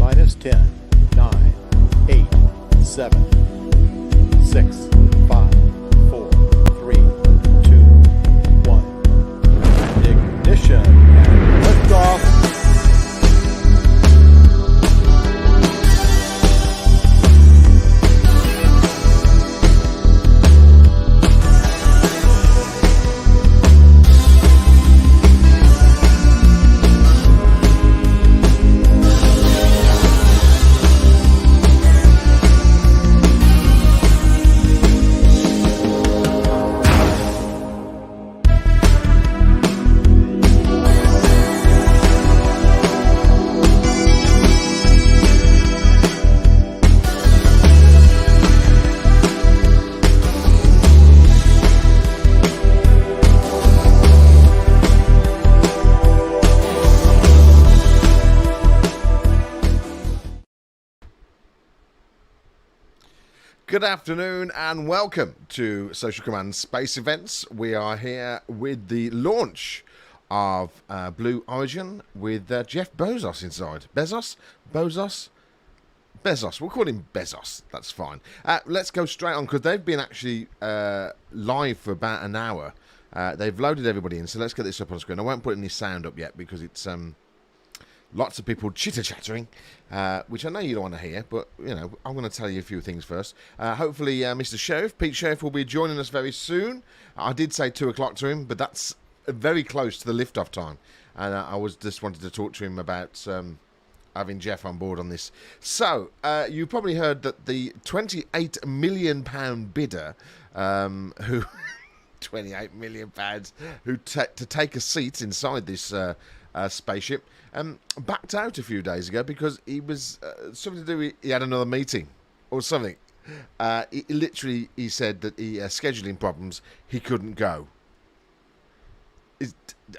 minus 10, 9, 8, 7, 6, 5, 4, 3, 2, 1. And ignition and liftoff. Good afternoon and welcome to Social Command Space Events. We are here with the launch of Blue Origin with Jeff Bezos inside. Bezos? We'll call him Bezos. That's fine. Let's go straight on because they've been actually live for about an hour. They've loaded everybody in, so let's get this up on screen. I won't put any sound up yet because it's lots of people chitter-chattering, which I know you don't want to hear, but, you know, I'm going to tell you a few things first. Hopefully, Mr. Sheriff, Pete Sheriff, will be joining us very soon. I did say 2 o'clock to him, but that's very close to the liftoff time. And I just wanted to talk to him about having Jeff on board on this. So, you probably heard that the £28 million bidder, who... £28 million, who to take a seat inside this spaceship, backed out a few days ago because he was something to do with, he had another meeting or something. He said that he scheduling problems, he couldn't go.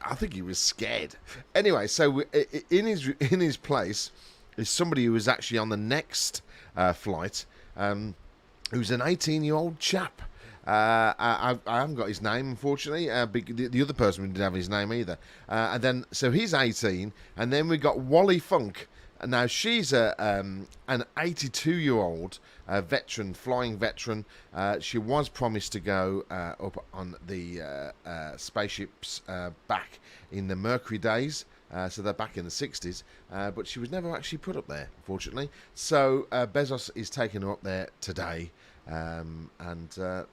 I think he was scared. Anyway, so in his place is somebody who was actually on the next flight, who's an 18-year-old chap. I haven't got his name, unfortunately. The other person didn't have his name either. And then, so he's 18, and then we got Wally Funk. Now she's an 82-year-old veteran, flying veteran. She was promised to go up on the spaceships back in the Mercury days. So they're back in the 60s, but she was never actually put up there, unfortunately. So Bezos is taking her up there today. And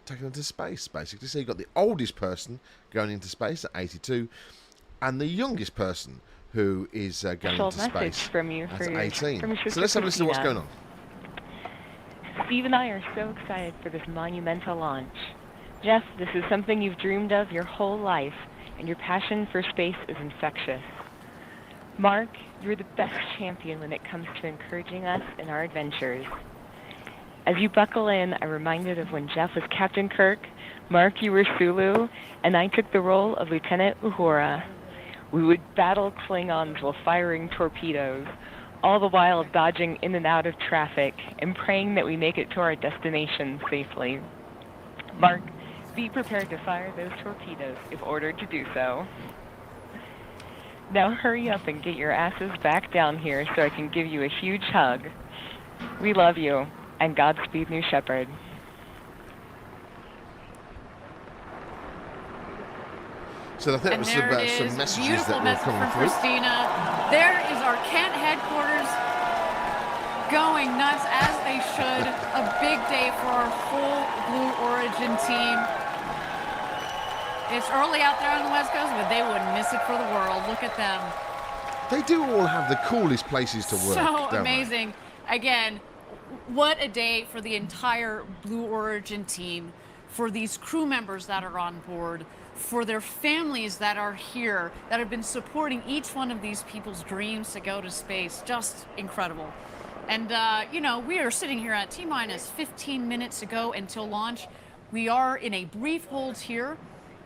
taking them to space, basically. So you've got the oldest person going into space at 82, and the youngest person who is going into space from you at 18. So let's have a listen to what's going on. Steve and I are so excited for this monumental launch. Jeff, this is something you've dreamed of your whole life, and your passion for space is infectious. Mark, you're the best champion when it comes to encouraging us in our adventures. As you buckle in, I'm reminded of when Jeff was Captain Kirk, Mark, you were Sulu, and I took the role of Lieutenant Uhura. We would battle Klingons while firing torpedoes, all the while dodging in and out of traffic and praying that we make it to our destination safely. Mark, be prepared to fire those torpedoes if ordered to do so. Now hurry up and get your asses back down here so I can give you a huge hug. We love you. And Godspeed, New Shepard. So I think it was some messages that were coming through. Christina. There is our Kent headquarters going nuts as they should. A big day for our whole Blue Origin team. It's early out there on the West Coast, but they wouldn't miss it for the world. Look at them. They do all have the coolest places to work. So amazing. Again, what a day for the entire Blue Origin team, for these crew members that are on board, for their families that are here, that have been supporting each one of these people's dreams to go to space. Just incredible. And, you know, we are sitting here at T-minus 15 minutes to go until launch. We are in a brief hold here,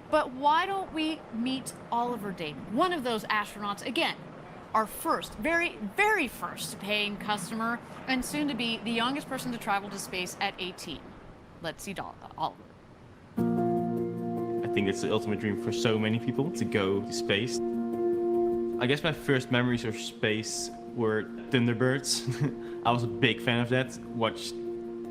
but why don't we meet Oliver Dayton, one of those astronauts, again, our first, very, very first paying customer, and soon to be the youngest person to travel to space at 18. Let's see Oliver. I think it's the ultimate dream for so many people to go to space. I guess my first memories of space were Thunderbirds. I was a big fan of that. Watched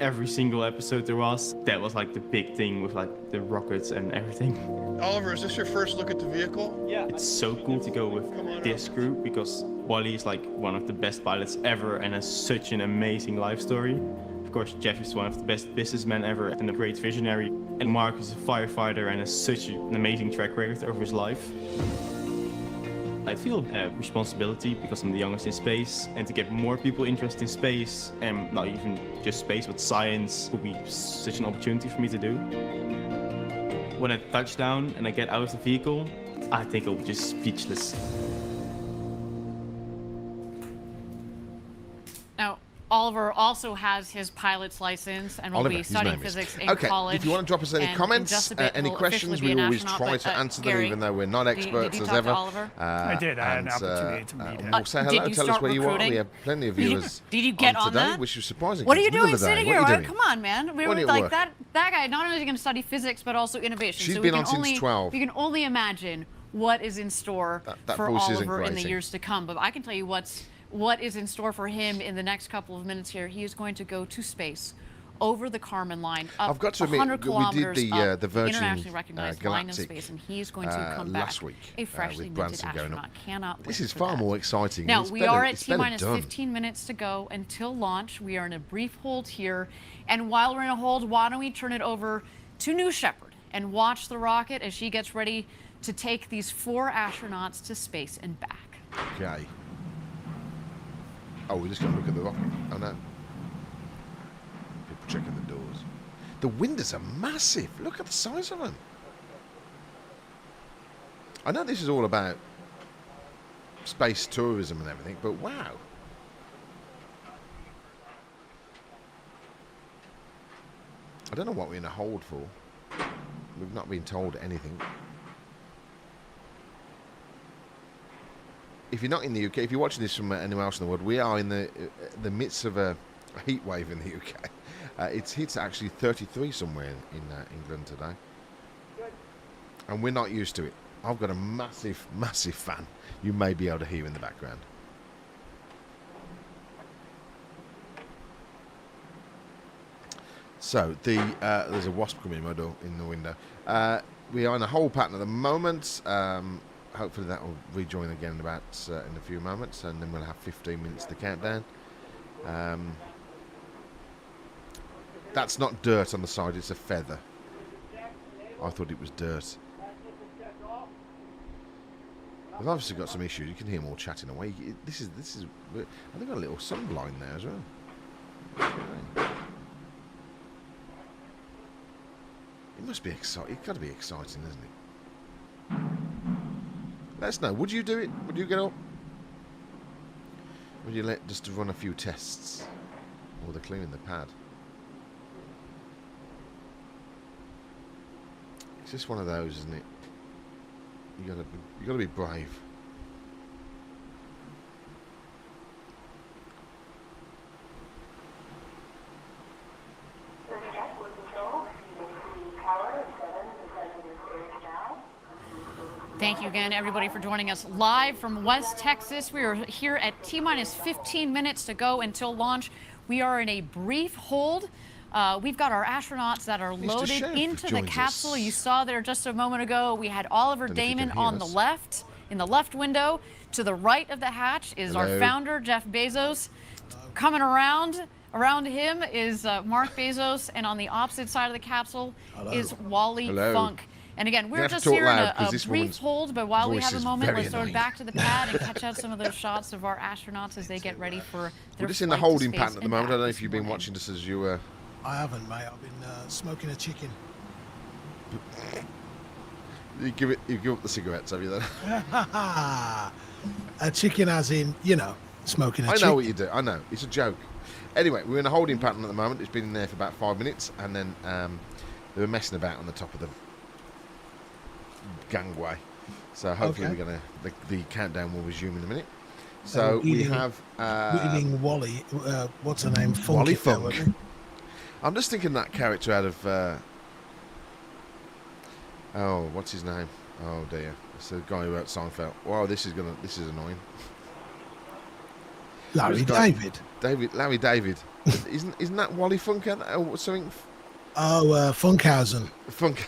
every single episode there was. That was like the big thing with like the rockets and everything. Oliver, is this your first look at the vehicle? Yeah. It's so cool to go with this crew because Wally is like one of the best pilots ever and has such an amazing life story. Of course, Jeff is one of the best businessmen ever and a great visionary. And Mark is a firefighter and has such an amazing track record over his life. I feel a responsibility because I'm the youngest in space, and to get more people interested in space, and not even just space, but science, would be such an opportunity for me to do. When I touch down and I get out of the vehicle, I think I'll be just speechless. Now, Oliver also has his pilot's license and will Oliver, be his studying name is. physics in Okay, college. if you want to drop us any and in comments, just a bit any will questions, officially be we an always astronaut, try but, to answer them, Gary, even though we're not experts did you as talk ever. to Oliver? I did. I had an opportunity to meet him. We'll say hello. Did you Tell us start where you are. recruiting? We have plenty of viewers. Did you get on today, that? which is surprising. What are you Middle doing of the day. sitting What here? are you doing? Come on, man. We When were you like work? that guy not only is going to study physics, but also innovation. She's so been we on can since only, 12. We can only imagine what is in store That for voice isn't Oliver in the grating. years to come. But I can tell you what is in store for him in the next couple of minutes here. He is going to go to space, over the Kármán line, up I've got to admit, 100 we kilometers did up, the Virgin internationally recognized line of Galactic space, and he's going to come back last week a freshly with minted Branson going astronaut. up. Cannot wait This is for far that. more exciting. Now, It's we better- are at it's better T-minus done. 15 minutes to go until launch. We are in a brief hold here. And while we're in a hold, why don't we turn it over to New Shepard and watch the rocket as she gets ready to take these 4 astronauts to space and back. Okay. Oh, we're just going to look at the rocket. Oh, no. People checking the doors. The windows are massive. Look at the size of them. I know this is all about space tourism and everything, but wow. I don't know what we're in a hold for. We've not been told anything. If you're not in the UK, if you're watching this from anywhere else in the world, we are in the midst of a heat wave in the UK. It's hit actually 33 somewhere in England today. And we're not used to it. I've got a massive, massive fan. You may be able to hear in the background. So, there's a wasp coming in the window. We are in a hold pattern at the moment. Hopefully that will rejoin again in a few moments, and then we'll have 15 minutes to countdown. That's not dirt on the side, it's a feather. I thought it was dirt. They've obviously got some issues. You can hear them all chatting away. This is. I think got a little sun blind there as well. It must be exciting. It's got to be exciting, isn't it? Let us know. Would you do it? Would you get up? Would you let just to run a few tests? Or they're cleaning the pad. It's just one of those, isn't it? You gotta be brave. Thank you again, everybody, for joining us live from West Texas. We are here at T-minus 15 minutes to go until launch. We are in a brief hold. We've got our astronauts that are loaded into the capsule. You saw there just a moment ago, we had Oliver Damon on the left, in the left window. To the right of the hatch is our founder, Jeff Bezos. Coming around him is Mark Bezos, and on the opposite side of the capsule is Wally Funk. And again, we're just here in a brief hold, but while we have a moment, let's throw it back to the pad and catch out some of those shots of our astronauts as they get ready for their We're just in the holding pattern at the moment. I don't know if you've been watching this as you were. I haven't, mate. I've been smoking a chicken. You give up the cigarettes, have you then? A chicken as in, smoking a chicken. I know what you do. I know. It's a joke. Anyway, we're in a holding pattern at the moment. It's been in there for about 5 minutes, and then they were messing about on the top of the gangway. So hopefully the countdown will resume in a minute. So we have eating Wally. What's her name? Wally Funk. I'm just thinking that character out of what's his name? Oh dear, it's the guy who wrote Seinfeld. Wow, this is annoying. Larry David. Larry David. Isn't that Wally Funker or something? Oh, Funkhausen. Funker.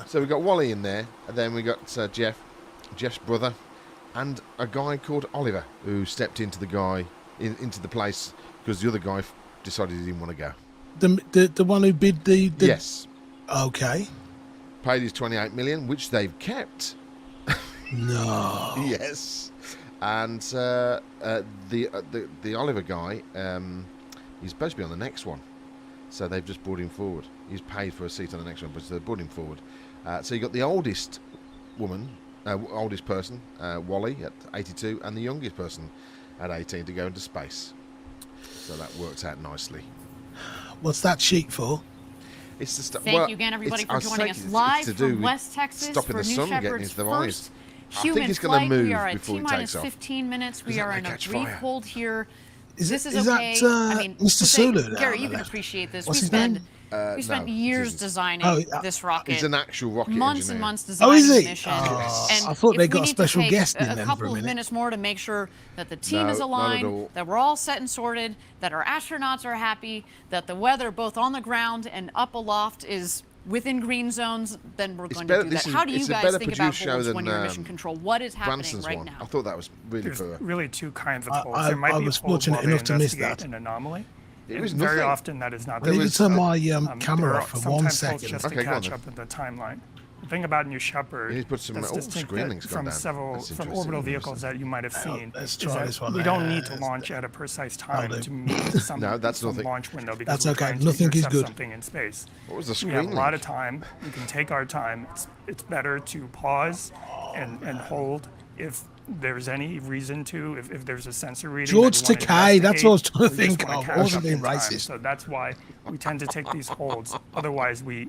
So we got Wally in there, and then we got Jeff's brother, and a guy called Oliver who stepped into the place because the other guy decided he didn't want to go. The one who bid the Yes. Okay. Paid his 28 million, which they've kept. No. Yes. And the Oliver guy, he's supposed to be on the next one, so they've just brought him forward. He's paid for a seat on the next one, but they've brought him forward. So you got the oldest person, Wally at 82, and the youngest person at 18 to go into space. So that works out nicely. What's that sheet for? It's the stuff. Thank you again, everybody, for joining us live from West Texas stopping for the New sun getting Shepard's into the First eyes. Human it's gonna Flight. move We are at before it T-minus takes off. 15 minutes. We That are may in a catch brief fire. hold here. Is This it- is is that, okay. I mean, Mr. to say- Sulu down Gary, on you the can left? appreciate this. What's we his name? spent No, years it isn't. designing this rocket. He's an actual rocket months engineer. and months Oh, designing is the he? mission. Oh, And I thought they if got we a need special to take guest in a then for couple a of minute. minutes more to make sure that the team No, is not at aligned, all. that we're all set and sorted, that our astronauts are happy, that the weather both on the ground and up aloft is within green zones, then we're going to do that. How do you it's a guys better think about produced show holds than when you're in mission control? What is happening Branson's right one. now? I thought that was really There's for. really two kinds of I- holds. There might I be was a hold fortunate while they enough to miss investigate that. an anomaly. It was Very nothing. often that is not I the need to case. turn my There camera are off for 1 sometimes holds second. just Okay, to go on catch then. up in the timeline. The thing about New Shepard You need to put some that's old distinct screenings from down. several That's from interesting. orbital vehicles that you might have seen let's is try that this one we don't need to there. launch at a precise time do. to meet some, No, that's some nothing. launch window because That's we're okay. trying to Nothing is intercept good. something in space. What was the We screen have a lot link? of time. We can take our time. It's better to pause and hold if there's any reason to, if there's a sensor reading. George that we wanna Takei, that's what I was investigate, trying to we just think wanna of. catch Wasn't up being in time. racist. So that's why we tend to take these holds. Otherwise, we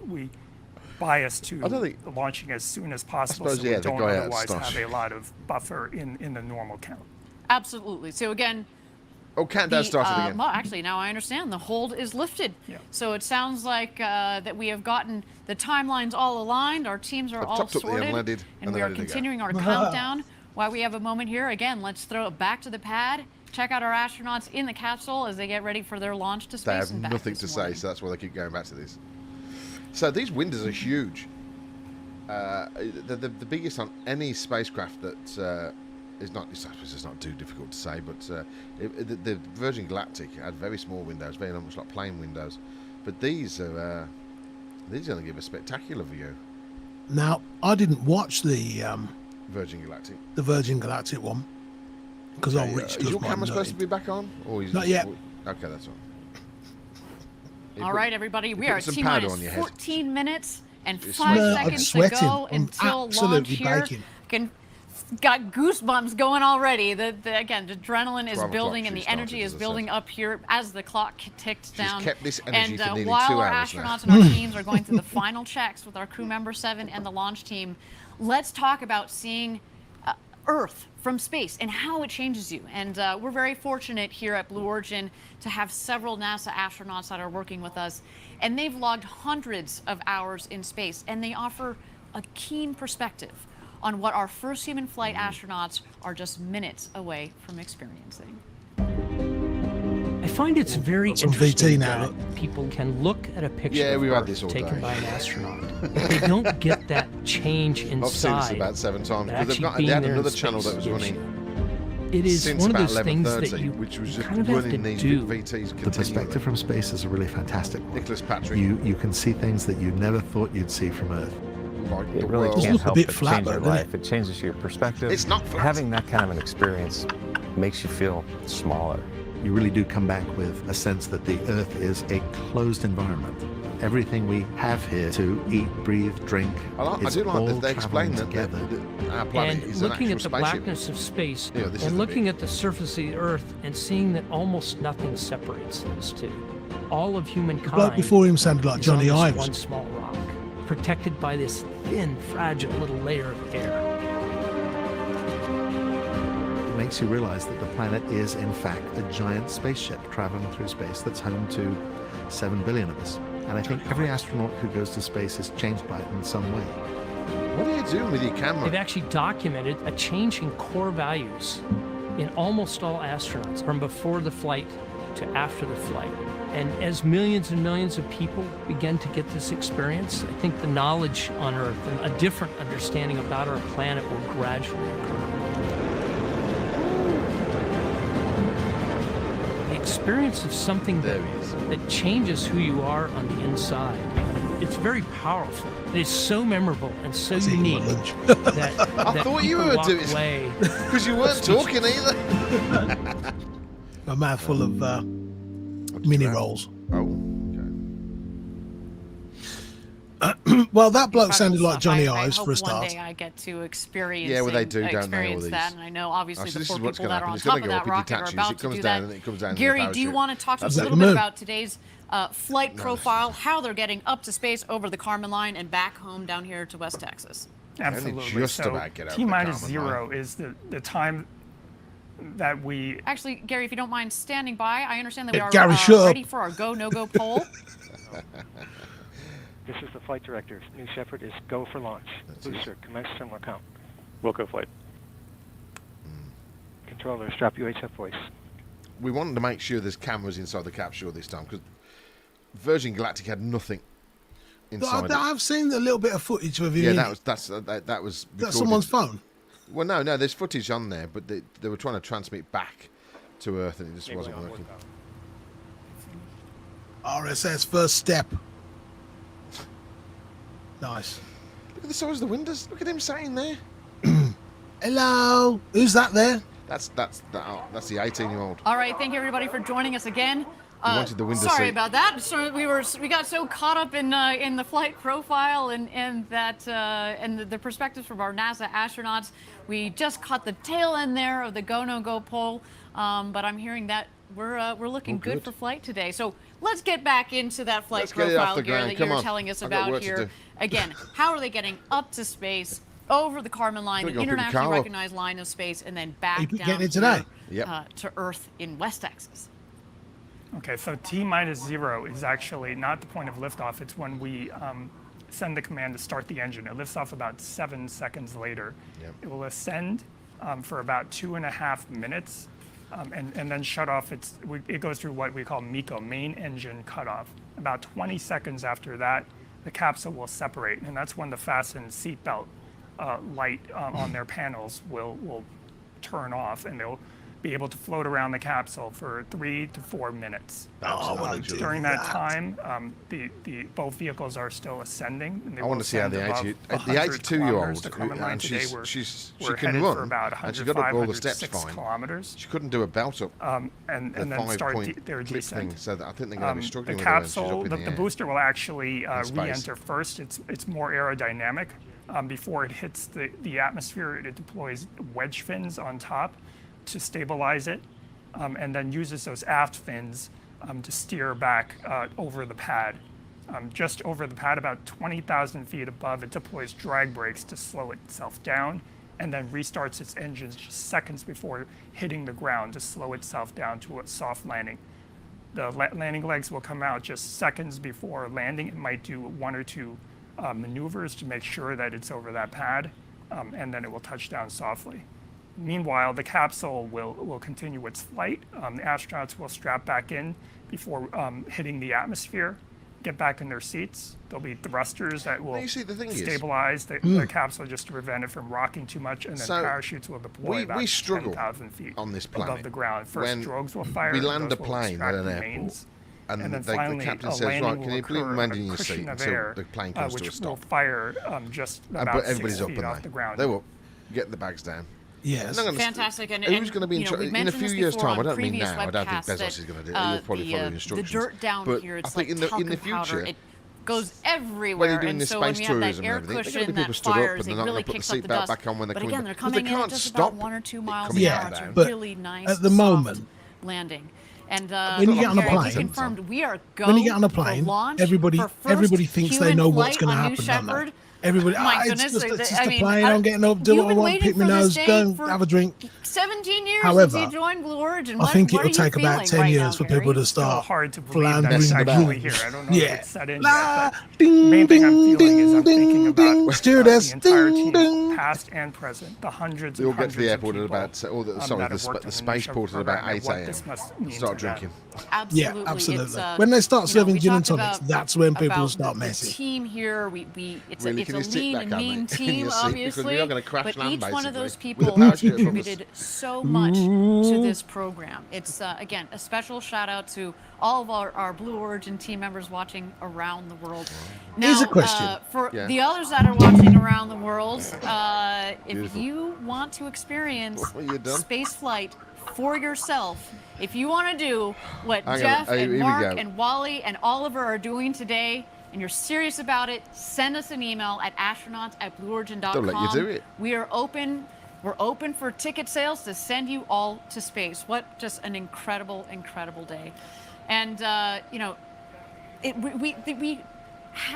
bias to I don't think- launching as soon as possible suppose, so yeah, we the don't guy out otherwise starts. have a lot of buffer in the normal count. Absolutely. So again, Oh, countdown started again. well, actually, now I understand. The hold is lifted. Yeah. So it sounds like that we have gotten the timelines all aligned. Our teams are all topped up the sorted. unleaded, And and we they're are ready to go. continuing our countdown. While we have a moment here, again, let's throw it back to the pad. Check out our astronauts in the capsule as they get ready for their launch to space They have and back nothing this to say, morning. so that's why they keep going back to this. So these windows are huge. The biggest on any spacecraft that is not. I suppose it's not too difficult to say, but the Virgin Galactic had very small windows, very much like plane windows. But these are going to give a spectacular view. Now, I didn't watch the Virgin Galactic. Virgin Galactic one because Okay, I'm rich. is your camera supposed to be back on? Or is Not yet. Okay, that's all. All right, everybody, we put are at some powder T-minus on your head. 14 minutes and You're 5 sweating. I'm seconds to sweating. go I'm until launch absolutely here. baking. Got goosebumps going already. Again, the adrenaline is 12 building o'clock and the she energy started, is as I building said. up here as the clock ticks down. kept this energy and for nearly while 2 our hours now. astronauts and our teams are going through the final checks with our crew member 7 and the launch team, let's talk about seeing Earth from space and how it changes you. And we're very fortunate here at Blue Origin to have several NASA astronauts that are working with us. And they've logged hundreds of hours in space, and they offer a keen perspective on what our first human flight astronauts are just minutes away from experiencing. I find it's very Some VT interesting now, that people can look at a picture Yeah, of we've had Earth this all taken day. by an astronaut. They don't get that change I've seen this inside. about 7 times that because actually they had being there in another channel space that was gives running you. It is since one of about those things that 11:30, you which was just kind of have to running these do. big VTs The continually. perspective from space is a really fantastic one. Nicholas Patrick, You can see things that you never thought you'd see from Earth. like It the really world. Just can't look a help bit but flat change your though, doesn't life. It changes your perspective. It's not flat. Having that kind of an experience makes you feel smaller. You really do come back with a sense that the Earth is a closed environment. Everything we have here to eat, breathe, drink, I it's do like all that they explain traveling that together. our planet And is an looking actual at the spaceship. blackness of space Yeah, this is and the looking big- at the surface of the Earth and seeing that almost nothing separates those two. All of The humankind bloke before him sounded like is on Johnny this Ives. one small rock, protected by this thin, fragile little layer of air. It makes you realize that the planet is, in fact, a giant spaceship traveling through space that's home to 7 billion of us. And I think every astronaut who goes to space is changed by it in some way. What are you doing with your camera? They've actually documented a change in core values in almost all astronauts, from before the flight to after the flight. And as millions and millions of people begin to get this experience, I think the knowledge on Earth and a different understanding about our planet will gradually occur. The experience of something that changes who you are on the inside, it's very powerful. It is so memorable and so unique that I thought you people were walk doing away because you weren't talking either. A mouthful of mini rolls. Oh, Well, that bloke Incredible sounded like stuff. Johnny I Eyes hope for a one start. day I get to experience. Yeah, well, they do, don't they, all experience that, these? and I know obviously So the this four is what's people gonna that are happen. on It's gonna top of go that up, it rocket are detaches, about it to comes do down, that. and it comes down in the Gary, do you parachute. want to talk to us That's a like little the bit moon. about today's flight profile, how they're getting up to space over the Kármán line and back home down here to West Texas? Absolutely. just So about get over T the minus Kármán 0 is the time that we. Actually, Gary, if you don't mind standing by, I understand that we are Gary, shut up. ready for our go no go poll. This is the flight director. New Shepard is go for launch. Booster, commence similar count. Wilco flight. Controller, strap UHF voice. We wanted to make sure there's cameras inside the capsule this time because Virgin Galactic had nothing inside. I've seen a little bit of footage of you. Yeah, in that it. was that's that was. Is that recorded. someone's phone? Well, no, there's footage on there, but they were trying to transmit back to Earth, and it just wasn't working. RSS first step. Nice. Look at the size of the windows. Look at him sitting there. Hello. Who's that there? That's the 18-year-old. All right, thank you everybody for joining us again. wanted the window Sorry seat. about that. So we got so caught up in the flight profile and that and the perspectives from our NASA astronauts. We just caught the tail end there of the go no go poll. But I'm hearing that we're looking good for flight today. So let's get back into that flight profile gear that you were telling us about here. Again, how are they getting up to space, over the Kármán line, an internationally recognized line of space, and then back down to Earth in West Texas? Okay, so T minus 0 is actually not the point of liftoff. It's when we send the command to start the engine. It lifts off about 7 seconds later. It will ascend for about 2.5 minutes and then shut off. It goes through what we call MECO, main engine cutoff. About 20 seconds after that, the capsule will separate, and that's when the fasten seatbelt light on their panels will turn off, and they'll be able to float around the capsule for 3 to 4 minutes. During that time, both vehicles are still ascending. And they I want to see how the 82-year-old, and she can run, and she got up all the steps fine. Kilometers. She couldn't do a belt up. And then start their clip descent. thing, so I think they're going to be struggling the with her when capsule, she's up in the booster will actually space. re-enter first. It's more aerodynamic. Before it hits the atmosphere, it deploys wedge fins on top to stabilize it, and then uses those aft fins to steer back over the pad. Just over the pad, about 20,000 feet above, it deploys drag brakes to slow itself down, and then restarts its engines just seconds before hitting the ground to slow itself down to a soft landing. The landing legs will come out just seconds before landing. It might do 1 or 2 maneuvers to make sure that it's over that pad, and then it will touch down softly. Meanwhile, the capsule will continue its flight. The astronauts will strap back in before hitting the atmosphere, get back in their seats. There'll be thrusters that will stabilize the capsule just to prevent it from rocking too much, and then parachutes will deploy about 10,000 feet on this planet above the ground. First, drogues will fire. We land a those will plane at an extract airport. remains. And then the finally, captain a says, right, landing can will you please occur land on in a your cushion seat of until air, the plane comes to a which stop? will fire just about but 6 everybody's up, feet and off the ground. They will get the bags down. Yes. Fantastic. And who's going to be in a few years' time? I don't mean now. I don't think webcasts Bezos is going to do it. He'll probably follow the instructions. The dirt down but here, it's I think like in the future, powder. It goes everywhere. when you're doing and this so when space we have that tourism air and everything, cushion they're going to be that people stood up fires, and it they're not really going to put kicks the up the seatbelt dust. back on when they're But coming again, back. they're Because they coming in at can't just stop about 1 or 2 miles coming an hour. down. It's a But really nice, at the soft moment, landing. And when you get on a Gary, plane, confirmed we are when you get on a for plane, launch everybody for first thinks they human know what's flight going to on New happen, don't they? Shepard. Everybody, My it's goodness, just I a mean, plane. I'm getting up, do you've what I been want, waiting pick my for this nose, day go for have a drink. 17 years However, since you joined Blue Origin. I think what it'll are you take about feeling 10 right years now, for Gary? people to It's still start hard to believe that floundering it's about. actually here. I don't know if Yeah. it's set in La, yet, but ding, main thing I'm ding, feeling is I'm ding, thinking ding, about stewardess, the entire ding, team, ding. past and present, the hundreds They all and get to hundreds the of airport at people, about, sorry, that have worked the on spaceport at Shepard about program 8 and what a.m. this must mean Start to them. drinking. Absolutely. Yeah, absolutely. It's, When they start serving we gin and talked tonics, about- that's when people about start the messing. team here, it's Really, a can you sit lean back and on mean me in team, your seat? Because obviously. we are gonna crash But land, each one of those basically, with a people parachute above us. contributed so much to this program. It's again a special shout out to all of our Blue Origin team members watching around the world. Now, Here's a question. For Yeah. the others that are watching around the world, if Beautiful. you want to experience What, you done? space flight for yourself, if you want to do what Hang on, Jeff here and we Mark go. and Wally and Oliver are doing today, and you're serious about it, send us an email at astronauts@blueorigin.com. They'll let you do it. We are open. We're open for ticket sales to send you all to space. What just an incredible, incredible day. And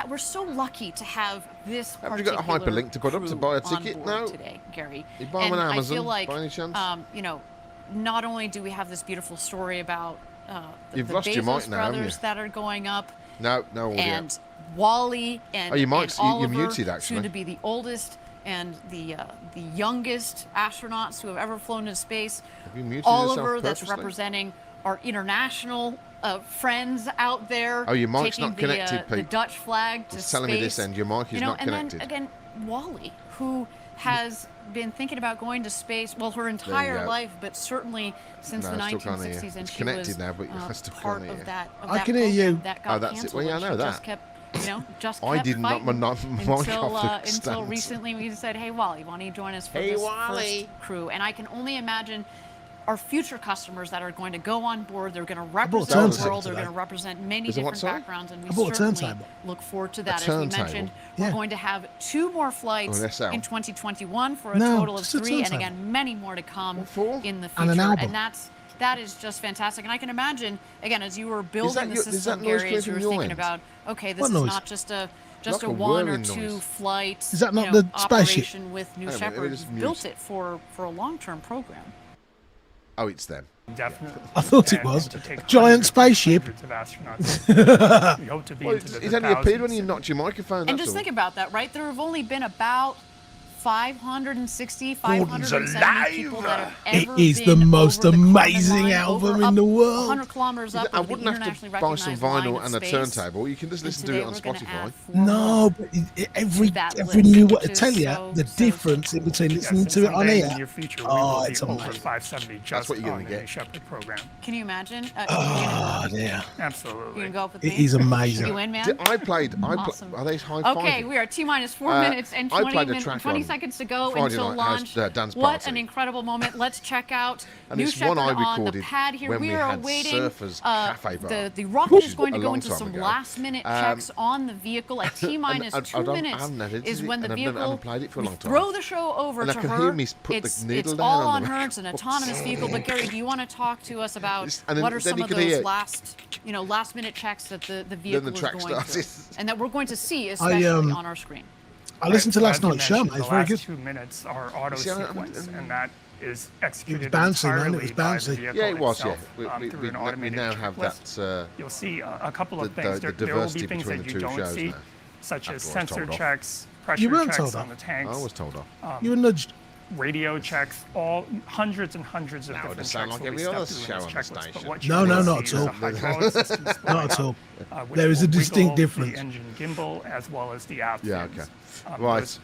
we're so lucky to have this Have you got a particular hyperlink to put up to crew buy a on ticket board now? today, Gary. You buy them And on Amazon, I feel like, by any chance? not only do we have this beautiful story about the You've lost Bezos your mic now, haven't brothers you? that are going up, No audio. and Wally and, Oh, your mic's- and you're Oliver, muted, actually. soon to be the oldest and the youngest astronauts who have ever flown into space. Have you muted Oliver, yourself that's purposely? representing our international friends out there. Oh, your mic's taking not connected, the Pete. Dutch flag to It's space. telling me this end, your mic is not and connected. then again, Wally, who has been thinking about going to space, well, her entire go. life, but certainly since No, the I still can't hear you. 1960s, and It's she connected was now, but I still can't part hear of you. that. Of I that can hear you. program That got Oh, that's it. canceled, Well, yeah, I and know she that. Just kept, just I kept did not- fighting my mic until off the until stand. recently we said, "Hey, Wally, why don't you join us for Hey, this Wally. first crew?" And I can only imagine our future customers that are going to go on board. They're going to bought a represent the turntable world. They're today. going to represent many Is it what, different sorry? backgrounds, and we I bought a certainly turntable. look forward to that. As we turntable? mentioned, Yeah. we're going to have 2 more flights Oh, an SL. in 2021 for a No, total of just a 3, and turntable. again, many more to come What for? in the And future. an album. That is just fantastic. And I can imagine, again, as you were building the is that system, noise Gary, coming as you were from your thinking end? about, okay, this What is noise? not just a Like a 1 or whirring 2 noise. flight Is that not the spaceship? operation with New Hang on a minute, Shepard. let me just You've built mute. it for a long-term program. Oh, it's them. Definitely. I thought it And was to take a giant hundreds and spaceship. hundreds of astronauts. We hope to be Well, into the it's only appeared when you thousands. knocked your microphone. And that's just all. think about that, right? There have only been about 560, 570 people that have It ever is the been most over the Kármán amazing line, album over in up the world. 100 kilometers up I over the wouldn't have internationally to buy some recognized line vinyl of and a space. turntable. You can just And listen to today it on we're gonna Spotify. add 4 No, more but to every that new list, I which tell is you so, the so difference in between Yes, listening and to it on someday in the here. near future, we Oh, will be it's over amazing. 570 just what you're on gonna the get. New Shepard program. Can you imagine? Oh, yeah. You Absolutely. can go up with It me. is amazing. You in, man? I played. Awesome. Are they high five? Okay, we are T-minus 4 minutes and I 20, played a track 20 on seconds to go Friday until night launch. house, dance What party. an incredible moment. Let's check out And New it's one Shepard I on the recorded pad here. when We we are had awaiting Surfers Cafe Bar, the rocket which is is going to a go long into time some ago. last-minute checks on the vehicle at T-minus I 2 don't- I minutes haven't edited is it, when the and I haven't vehicle, played it for a we long time. throw the show over And I to can her. hear me put the It's needle down all on on the her. It's an autonomous vehicle. But Gary, do you want to talk to us about And then- what are then some you of could those hear- last-minute checks that the vehicle is track going started. through, and that we're going to see, especially on our screen? I listened to Right, last as you night's show, mentioned, mate. It's the very last good. 2 minutes are auto See, sequence, and that is executed bouncy, man, it entirely was by the bouncy. vehicle Yeah, it was. Yeah, itself, we through an now automated have checklist. that. You'll see a couple of the things. There will diversity be things between that the you two don't shows see, now. such as After I was sensor told off. checks, You pressure weren't checks told on off. the tanks, I was told off. You were nudged. radio checks, all hundreds and hundreds of Now it different sound checks like will be every other stepped through show in on this the checklist. station. But what you No, will no, see not is at all. a hydraulic system Not spinning at all. up, which There is a will distinct wiggle difference. The engine gimbal as well as the aft Yeah, fins. okay. Right.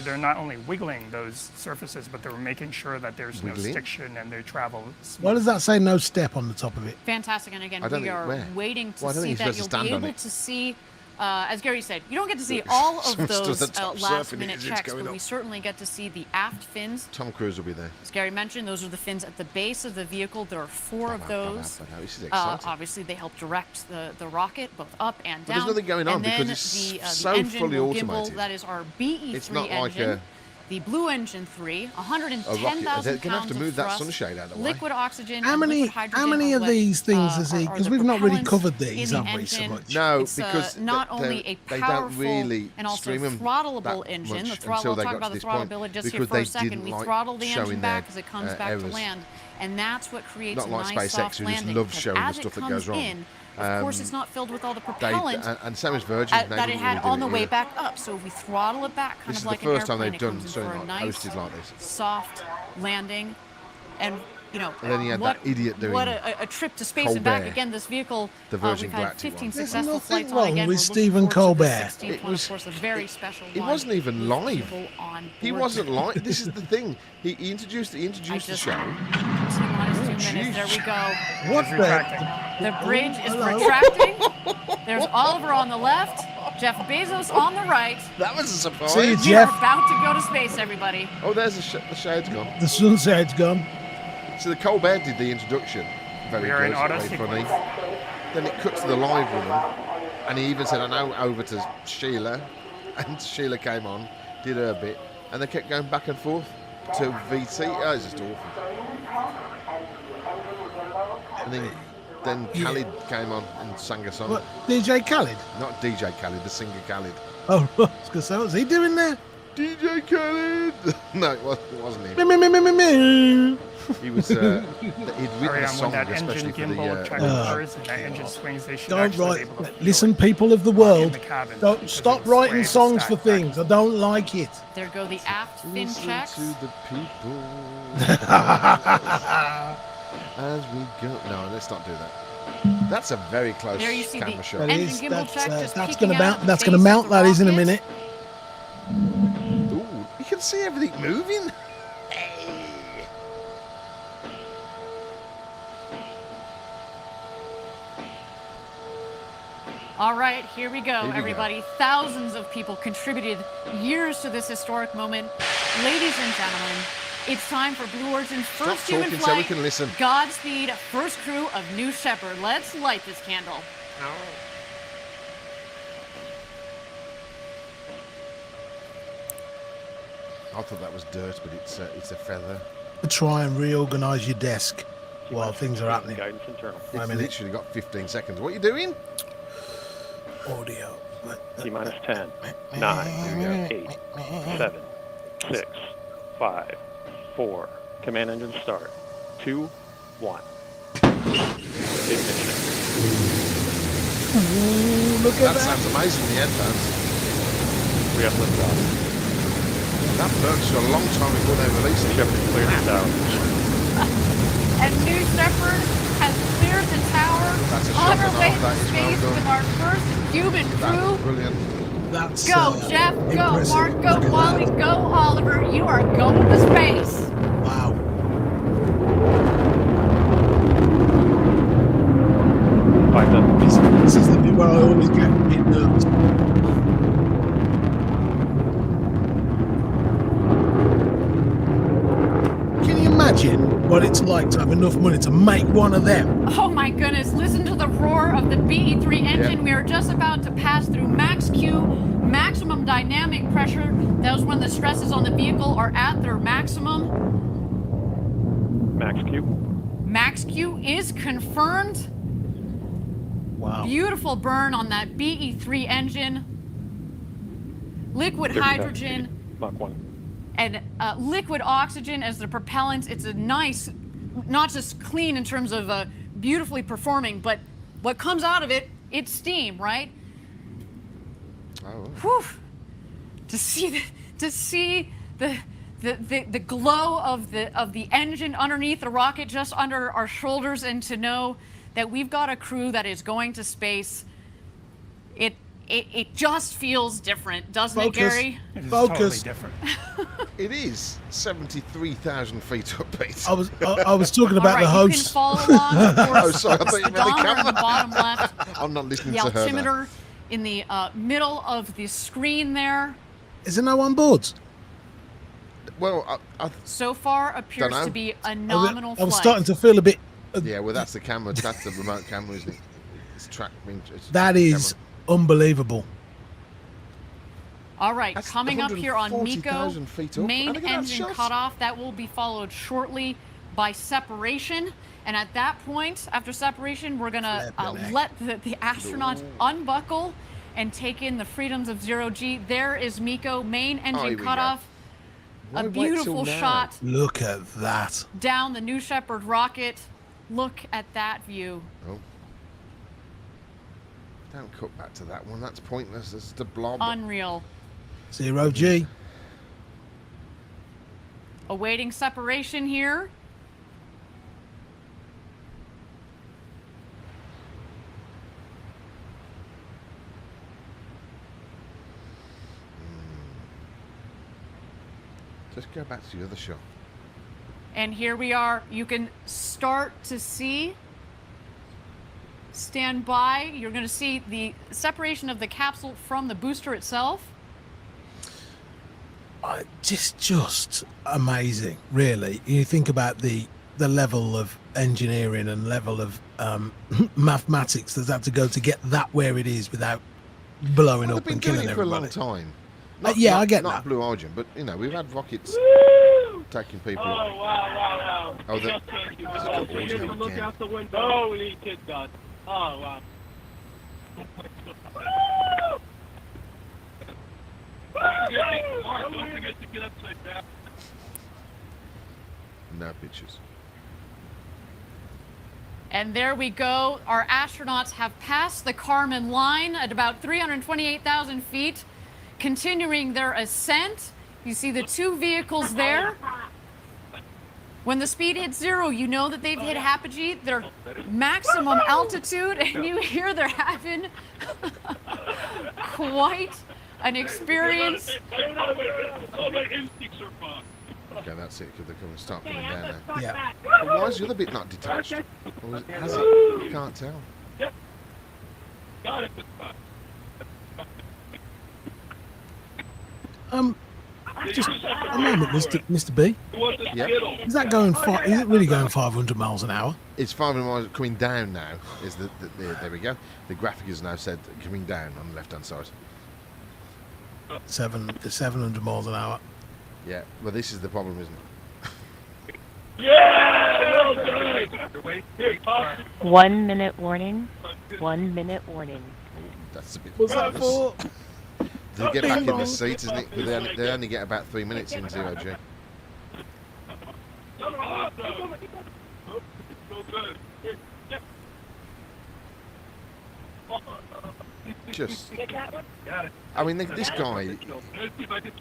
They're not only wiggling those surfaces, but they're making sure that there's Wiggling? no stiction and they travel smooth. Why does that say no step on the top of it? Fantastic, and again, I don't we think- are where? waiting to Well, I don't see think you're that. supposed You'll to be stand on able it. to see, as Gary said, you don't get to see all of Someone those stood at the top surfing it last-minute as it's checks, going but we up. certainly get to see the aft fins. Tom Cruise will be there. As Gary mentioned, those are the fins at the base of the vehicle. There are 4 of those. This is exciting. Obviously, they help direct the rocket both up and But down. there's nothing going on and then because it's the so engine fully will gimbal. automated. That is our BE3 It's not like engine. the Blue Engine 3, A rocket. They're 110,000 going to have pounds to of move that thrust, sunshade out of the way. liquid oxygen, How and many? liquid hydrogen How many are of what, these things is he? are Because the we've not really propellants covered in these, the have we, so engine. much? No, It's because not they only a they powerful don't really and also stream 'em throttleable that engine. much The throttle, until we'll they talk got about to the this point, throttleability just here because for a they second. didn't We like throttle the showing engine their, back as it comes back errors. to land, and that's what creates Not a like nice SpaceX, soft who just landing. love because showing the as stuff it that comes goes wrong. in, of course, it's not filled with all the propellant And same as Virgin, they that it didn't had really do on the it way either. back up. So if we throttle it back, kind This of is like the an first time airplane, they've it done comes in something for a like nice, hosted like this. soft landing, and you know, And then he had that idiot doing what a trip to space and back. Colbert, Again, this vehicle, the Virgin we've had Galactic 15 one. There's successful nothing flights on. wrong Again, with we're Stephen looking forward to the Colbert. 16th one, of course, a very special It one. wasn't even with live. people on He board. wasn't live. This is the thing. He introduced the just- show. T-minus 2 minutes. There we go. What It's the? retracting. The bridge is Hello? retracting. There's Oliver on the left, Jeff Bezos on the right. That was a surprise. See you, We Jeff. are about to go to space, everybody. Oh, there's the shade's gone. The sunset's gone. So the Colbert did the introduction. Very We are good, in auto very sequence. funny. Then it cut to the live with him, and he even said, "I know," over to Sheila, and Sheila came on, did her bit, and they kept going back and forth to VT. Oh, it's just awful. And then Khalid came on and sang a song. What? DJ Khaled? Not DJ Khalid, the singer Khalid. Oh, I was gonna say, what's he doing there? DJ Khalid. No, it wasn't him. Me. He was. He'd written Hurry a on, when song that especially engine for the. gimbal track covers and that engine swings, they should Don't actually be write. able to feel Listen, it people of the in world, the cabin don't because stop it'll writing sway the songs for stack back. things. I don't like it. There go the aft fin Listen checks. to the people as we go. No, let's not do that. That's a very close There you see the camera shot. That engine is, gimbal check just that's peeking gonna out mount. the That's gonna face mount of the that is in a rocket. minute. Ooh, you can see everything moving. All right, here we go, Here we everybody. Thousands of people contributed years to this historic moment. Ladies and gentlemen, it's time for Blue Origin's first human talking flight. so we can listen. Godspeed, first crew of New Shepard. Let's light this candle. I thought that was dirt, but it's a feather. Try and reorganise your desk while things are happening. Guidance internal. Wait a It's minute. literally got 15 seconds. What are you doing? Audio. T-minus 10, 9, 8, 7, 6, 5, 4. Command engine start. 2, 1. Ignition. Ooh, look at That sounds amazing with the headphones. We have liftoff. That burns for a long time before they release it. Shepard cleared the tower. And New Shepard has cleared the tower That's a on shot our and a way half. That to is space well done. with our first human That was crew. brilliant. That's Go, Jeff. Go, impressive. Mark. Go, Look at Wally. that. Go, Oliver. You are going to space. Wow. This is the bit where I always get a bit nervous. Can you imagine what it's like to have enough money to make one of them? Oh my goodness, listen to the roar of the BE-3 engine. Yep. We are just about to pass through max Q, maximum dynamic pressure. That was when the stresses on the vehicle are at their maximum. Max Q. Max Q is confirmed. Wow. Beautiful burn on that BE-3 engine. Liquid 35 hydrogen feet. Mach 1. and liquid oxygen as the propellant. It's a nice, not just clean in terms of beautifully performing, but what comes out of it, it's steam, right? Oh, Whew. To see the glow of the engine underneath the rocket, just under our shoulders, and to know that we've got a crew that is going to space. It just feels different, doesn't it, Gary? It is Focus. totally different. it is 73,000 feet up, Pete. I was talking about All the right, you can host. follow along, of course. Oh, sorry, I thought you the meant the speedometer in camera. the bottom left, I'm not listening the to her. now. altimeter in the middle of the screen there. Is there no on boards? Well, So far appears Dunno. to be a nominal I was flight. starting to feel a bit. yeah, well, that's the camera. That's the remote camera, isn't it? It's track. It's That is unbelievable. All right, That's coming up here on Miko, 140,000 feet up. main How they get that engine shot? cutoff. That will be followed shortly by separation. And at that point, after separation, we're going to let the astronaut unbuckle and take in the freedoms of zero-G. There is Miko, main engine here we cutoff. Why A wait till beautiful now? shot Look at that. down the New Shepard rocket. Look at that view. Oh. Don't cut back to that one. That's pointless. It's the blob. Unreal. Zero-G. Awaiting separation here. Just go back to the other shot. And here we are. You can start to see. Stand by. You're going to see the separation of the capsule from the booster itself. Just amazing, really. You think about the level of engineering and level of mathematics that's had to go to get that where it is without blowing Well, up they've and been doing killing it for everybody. a long time. Yeah, I get not that. Blue Origin, but you know we've had rockets taking people. Oh, wow. Oh, the, Just thank you. there's a good You audio can look again. out the window. Holy shit, God. Oh, wow. Don't forget to get upside down. No pictures. And there we go. Our astronauts have passed the Kármán line at about 328,000 feet, continuing their ascent. You see the two vehicles there. When the speed hits zero, you know that they've hit apogee, their maximum altitude, and you hear they're having quite an experience. Oh, my instincts are fine. Okay, that's it. Because they're going to start coming down now. Yeah. But why is the other bit not detached? Or has it? You can't tell. Got it. Just a moment, Mr. B. Yeah. Is that going far? Is it really going 500 miles an hour? It's 500 miles coming down now. Is there we go. The graphic has now said coming down on the left-hand side. 700 miles an hour. Yeah. Well, this is the problem, isn't it? Yeah! Well done! 1 minute warning. 1 minute warning. That's a bit. What's that for? They get back in the seat, isn't it? But they only get about 3 minutes in zero-G. Just, I mean, this guy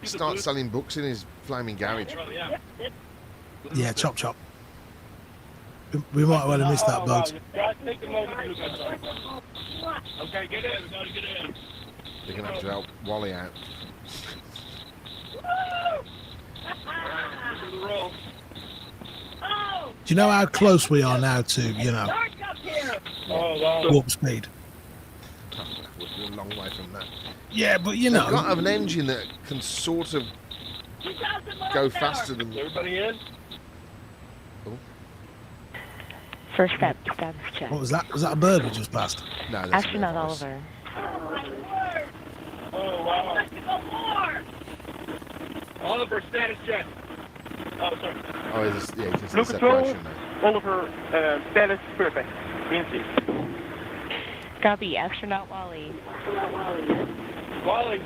starts selling books in his flaming garage. Yeah, chop. We might well have missed that boat. Okay, get in. Gotta get in. They're going to have to help Wally out. Do you know how close we are now to, warp speed? We're a long way from that. Yeah, but They've got to have an engine that can sort of go faster than... Everybody in? First step, status check. What was that? Was that a bird we just passed? No, that's Astronaut Oliver. Oh, wow. Oliver, status check. Oh, sorry. Oh, yeah, you can see Blue the control, separation now. Oliver, status perfect. In seat. Copy, astronaut Wally. Wally.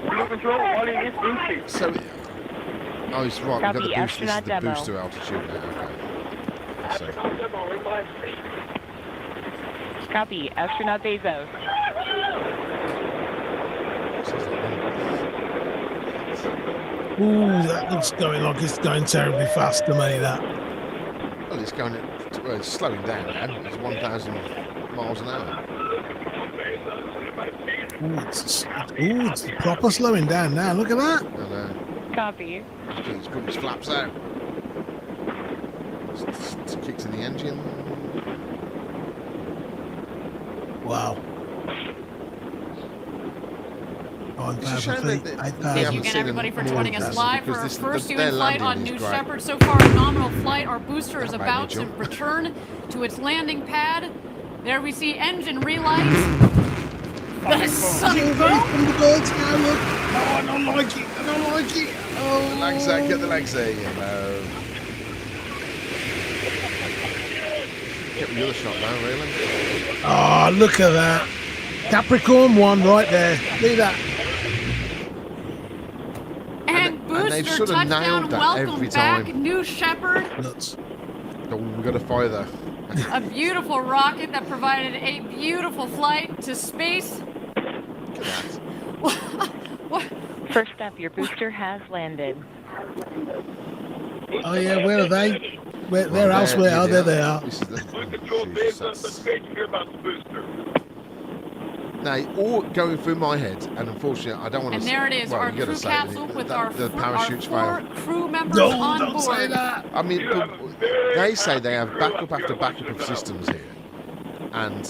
Blue control, Wally is in seat. So, oh, it's right. We've got the Copy, booster, this is astronaut the demo. booster altitude now. Okay. So, Copy, astronaut Bezos. Ooh, that looks going like it's going terribly fast to me, that. well, it's going. Well, it's slowing down now. It's 1,000 miles an hour. Ooh, it's proper slowing down now. Look at that. And Copy. it's put its flaps out. It kicks in the engine. Wow. It's a shame that they Thank haven't you again, seen everybody, for more joining of us this, live for because our this- first their human flight on landing is New great. Shepard. So far, a nominal flight. Our booster is That made about me to jump. return to its landing pad. There we see engine relights. atomic Away boom. from the birds now, look. Oh, I don't like it. I don't like it. Oh. The legs there, get the legs there, you know. Get the other shot now, really. Oh, look at that. Capricorn 1 right there. See that? And they've booster sort of touchdown. nailed that Welcome every back, time. New Shepard. Nuts. Oh, we've got a fire there. A beautiful rocket that provided a beautiful flight to space. Look at that. What? First up, your booster has landed. Oh, yeah, where are they? They're Well, elsewhere. yeah, Oh, there they are. This is the, Flight control Jesus, base, that's- that's great to hear about the booster. Now, all going through my head, and unfortunately, I don't want to. And there it is, well, our you gotta crew say capsule it, with that our the four parachutes fail. crew members No, on don't board. say that. I mean, they say they have backup after backup of systems here, and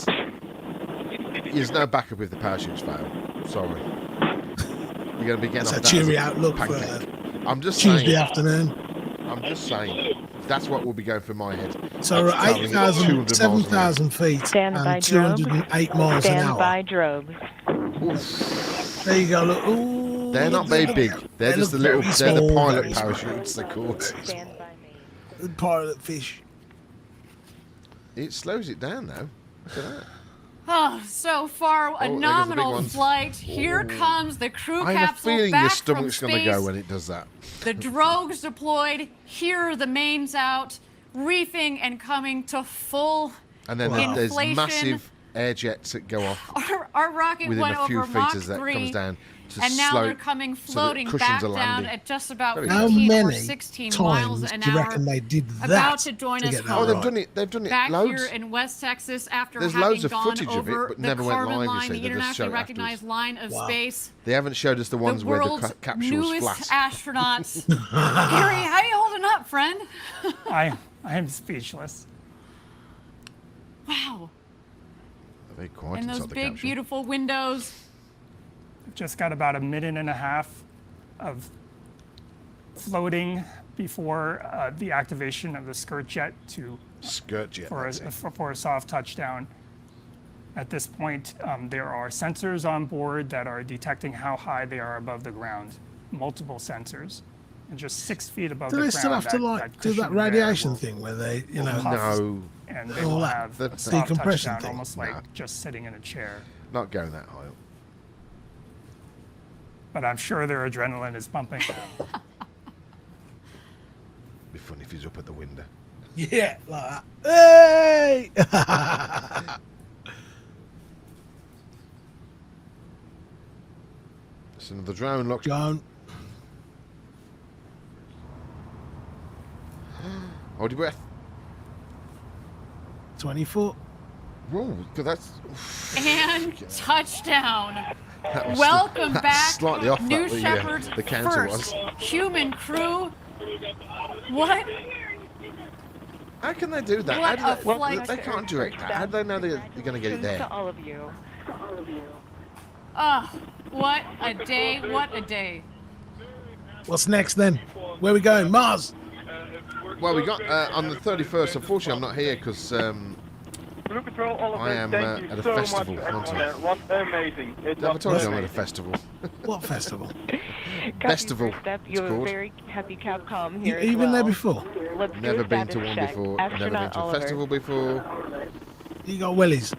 there's no backup if the parachutes fail. Sorry, you're going to be getting That's off a that cheery as outlook for pancake. I'm just Tuesday saying. afternoon. I'm just saying. That's what will be going through my head. So we're Travelling 8,000, 200 miles an hour. 7,000 feet Stand by and drones. 208 miles an Stand hour. by drones. There you go. Look. Ooh, They're not very big. They're just the look little. very They're the small, pilot very small. parachutes. They're called. Stand by main. Pilot fish. It slows it down though. Look at that. Oh, so far, a there goes the big nominal one. flight. Here comes the crew I have a capsule feeling your back stomach's from going to space. go when it does that. The drogues deployed. Here are the mains out, reefing and coming to full And then Wow. there's inflation. massive air jets that go off Our rocket within went a few over feet Mach as that 3, comes down to and now slow they're coming so that floating cushions back are down landing. at just about Very How 15 or many 16 miles times an do you hour. reckon they did that? About to join us get that home. Oh, they've right? done it. They've done it Back loads. here in West Texas, after There's having loads of gone footage of it, over but the never went carbon live, you line, see. the They just internationally show it recognized line of Wow. space, They haven't showed us the ones the where the world's capsule was newest flat. astronauts. Gary, how you holding up, friend? I am speechless. Wow. Very quiet And inside those the big, capsule. beautiful windows. We've just got about a minute and a half of floating before the activation of the skirt jet Skirt jet. for that's it. a soft touchdown. At this point, there are sensors on board that are detecting how high they are above the ground. Multiple sensors, and just 6 feet above Do the they ground. still have to do that cushion there radiation will- thing where they, you will know, puff, No, and they all will that have a the soft decompression touchdown, thing? almost like just sitting in a chair. not going that high up. But I'm sure their adrenaline is pumping. Be funny if he's up at the window. yeah, like that. Hey! It's another drone. Look. John, Hold your breath. 20 foot. Whoa, that's And touchdown. that was Welcome that's back, Slightly off New that the, Shepard the counter First was. Human Crew. What? How can they do that? What How a do flight. they can't direct that. How do they know they're going to get it there? To all of you. Oh, what a day, what a day. What's next then? Where we going? Mars. Well, we got on the 31st. Unfortunately, I'm not here because Blue Control, all of I it. am Thank you at a so festival, much, aren't everyone. I? What amazing. It I was told you I'm at a amazing. festival. What festival? Festival, First up, it's you have a called. very happy Capcom here You as been there well. before? Let's do Never a been to status one check. before. Never been Astronaut to a Oliver. festival before. You got wellies.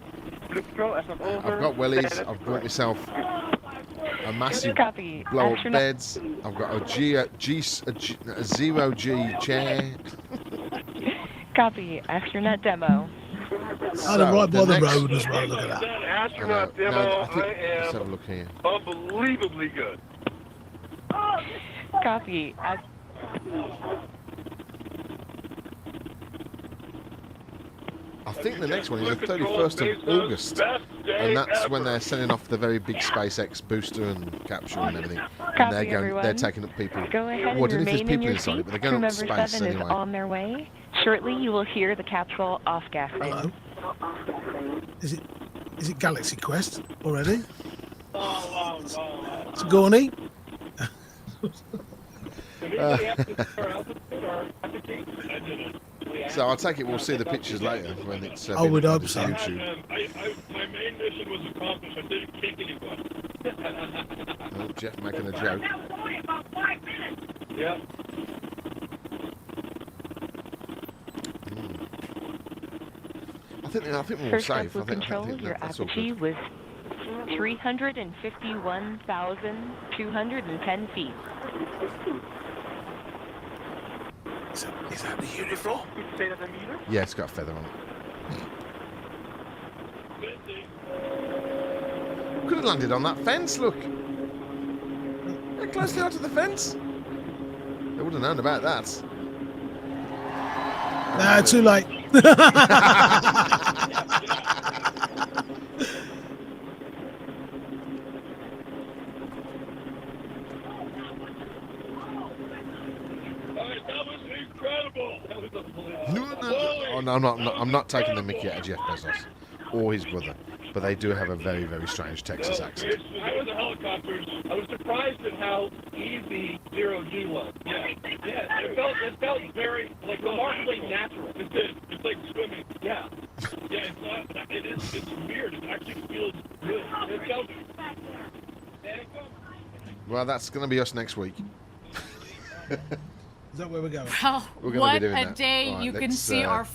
Blue Control, as of over. I've got wellies. I've bought myself a massive Copy. blow up Astronaut- beds. I've got a zero G chair. Copy. Astronaut demo. Oh, they're right by the next- road as well. Look at that. That I know. astronaut demo, No, I think, I let's have a am look here. unbelievably good. Copy. I think the next one is the 31st of August, and that's when they're sending off the very big SpaceX booster and capsule and everything. And Copy, they're everyone. taking up people. Go ahead Well, I and don't know if there's remain in people your inside it, seat. but they're Crew going up member to space 7 anyway. is on their way. Shortly, you will hear the capsule off gassing. Hello. Is it Galaxy Quest already? Sigourney? So I'll take it we'll see the pictures later when it's I would hope uploaded so. to YouTube. My main mission was accomplished. I didn't kick anyone. Oh, Jeff making a joke. Yeah. I think we're First safe. Blue Control, your that's all apogee good. was 351,210 feet. Is that the uniform? Yeah, it's got a feather on it. Could have landed on that fence, look. How close they are to the fence. They would have known about that. Nah, too late. That was incredible. That was Oh no, I'm not taking the mickey out of Jeff Bezos or his brother, but they do have a very, very strange Texas accent. I was a helicopter. I was surprised at how easy zero G was. Yeah, it felt very like remarkably natural. It did. It's like swimming. Yeah, it's not. It's weird. It actually feels good. It felt. Well, that's going to be us next week. Is that where we're going? Well, We're gonna what be doing a that. day. Right, You can let's, see our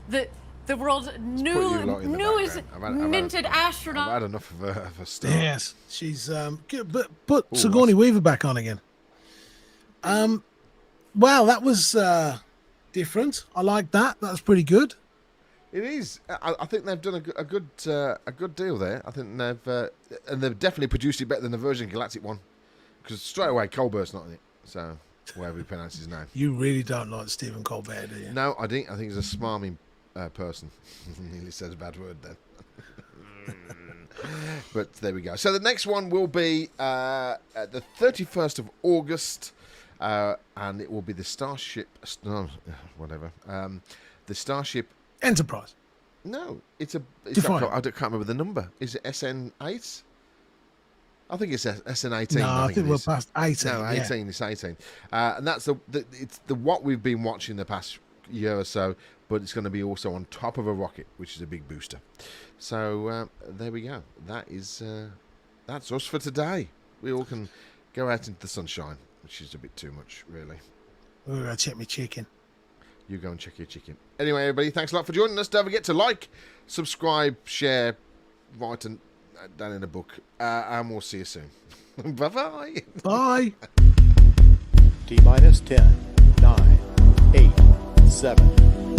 the world's put you lot in the newest background. minted astronaut. I've had enough of a start. Yes, she's good, but put Sigourney Weaver back on again. Well, that was different. I like that. That was pretty good. It is. I think they've done a good deal there. I think they've definitely produced it better than the Virgin Galactic one, because straight away Colbert's not in it. So whatever you pronounce his name. You really don't like Stephen Colbert, do you? No, I think he's a smarmy person. Nearly said a bad word then. But there we go. So the next one will be at the 31st of August, and it will be the Starship. Whatever. The Starship Enterprise. No, it's a. Define. I can't remember the number. Is it SN8? I think it's SN18. No, I think it we're is. past 18. No, 18. It's 18, and that's it's what we've been watching the past year or so. But it's going to be also on top of a rocket, which is a big booster. So there we go. That's us for today. We all can go out into the sunshine, which is a bit too much, really. We're going to check my chicken. You go and check your chicken. Anyway, everybody, thanks a lot for joining us. Don't forget to like, subscribe, share, write down in a book, and we'll see you soon. Bye-bye. Bye. T-minus 10, 9, 8, 7,